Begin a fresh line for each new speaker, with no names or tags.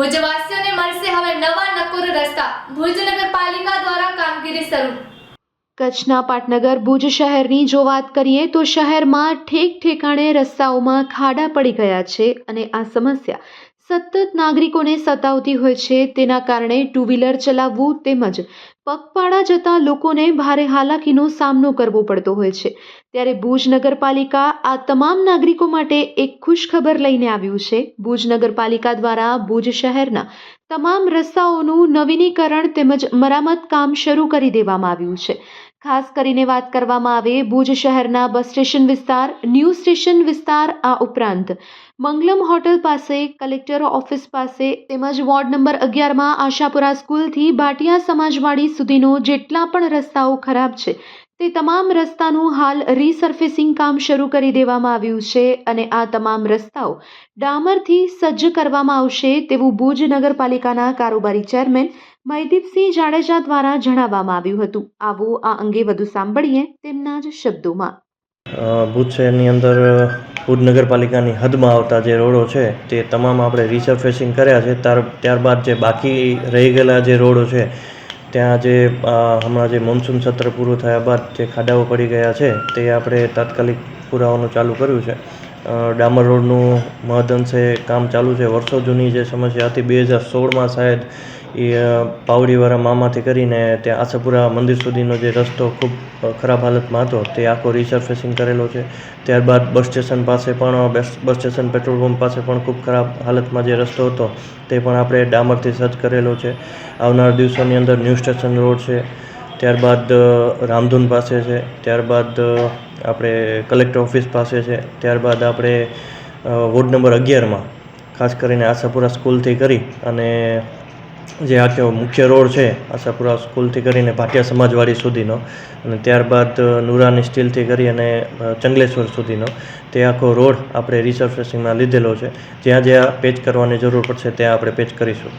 ભુજવાસીઓને મળશે હવે નવા નકોર રસ્તા. ભુજ નગરપાલિકા દ્વારા કામગીરી શરૂ.
કચ્છના પાટનગર ભુજ શહેરની જો વાત કરીએ તો શહેરમાં ઠેક ઠેકાણે રસ્તાઓમાં ખાડા પડી ગયા છે અને આ સમસ્યા સતત નાગરિકોને સતાવતી હોય છે. તેના કારણે ટુ વ્હીલર ચલાવવું તેમજ પગપાળા જતા લોકોને ભારે હાલાકીનો સામનો કરવો પડતો હોય છે. ત્યારે ભુજ નગરપાલિકા આ તમામ નાગરિકો માટે એક ખુશખબર લઈને આવ્યું છે. ભુજ નગરપાલિકા દ્વારા ભુજ શહેરના તમામ રસ્તાઓનું નવીનીકરણ તેમજ મરામત કામ શરૂ કરી દેવામાં આવ્યું છે. ખાસ કરીને વાત કરવામાં આવે ભુજ શહેરના બસ સ્ટેશન વિસ્તાર, ન્યૂ સ્ટેશન વિસ્તાર, આ ઉપરાંત મંગલમ હોટલ પાસે, કલેક્ટર ઓફિસ પાસે તેમજ વોર્ડ નંબર 11માં આશાપુરા સ્કૂલથી ભાટિયા સમાજવાડી સુધીનો જેટલા પણ રસ્તાઓ ખરાબ છે તે તમામ રસ્તાનું હાલ રીસર્ફેસિંગ કામ શરૂ કરી દેવામાં આવ્યું છે અને આ તમામ રસ્તાઓ ડામરથી સજ્જ કરવામાં આવશે તેવું ભુજ નગરપાલિકાના કારોબારી ચેરમેન મયદીપસિંહ જાડેજા દ્વારા જણાવવામાં આવ્યું હતું. આવો આ અંગે વધુ સાંભળીએ તેમના જ શબ્દોમાં.
ભુજ શહેરની અંદર ભુજ નગરપાલિકાની હદમાં આવતા જે રોડો છે તે તમામ આપણે રીસર્ફેસિંગ કર્યા છે. ત્યારબાદ જે બાકી રહી ગયેલા જે રોડો છે ત્યાં જે હમણાં જે મોન્સૂન સત્ર પૂરું થયા બાદ જે ખાડાઓ પડી ગયા છે તે આપણે તાત્કાલિક પુરાવાનું ચાલુ કર્યું છે. ડામર રોડનું મહદઅંશે કામ ચાલુ છે. વર્ષો જૂની જે સમસ્યા હતી 2016માં શાયદ એ પાવડીવાળા મામાથી કરીને ત્યાં આશાપુરા મંદિર સુધીનો જે રસ્તો ખૂબ ખરાબ હાલતમાં હતો તે આખો રીસર્ફેસિંગ કરેલો છે. ત્યારબાદ બસ સ્ટેશન પાસે પણ બસ સ્ટેશન પેટ્રોલ પંપ પાસે પણ ખૂબ ખરાબ હાલતમાં જે રસ્તો હતો તે પણ આપણે ડામરથી સજ્જ કરેલો છે. આવનારા દિવસોની અંદર ન્યૂ સ્ટેશન રોડ છે, ત્યારબાદ રામધૂન પાસે છે, ત્યારબાદ આપણે કલેક્ટર ઓફિસ પાસે છે, ત્યારબાદ આપણે વોર્ડ નંબર 11માં ખાસ કરીને આશાપુરા સ્કૂલથી કરી અને જે આખો મુખ્ય રોડ છે આશાપુરા સ્કૂલથી કરીને ભાટિયા સમાજવાડી સુધીનો અને ત્યારબાદ નુરાની સ્ટીલથી કરી અને ચંગલેશ્વર સુધીનો તે આખો રોડ આપણે રીસર્ફેસિંગમાં લીધેલો છે. જ્યાં જ્યાં પેચ કરવાની જરૂર પડશે ત્યાં આપણે પેચ કરીશું.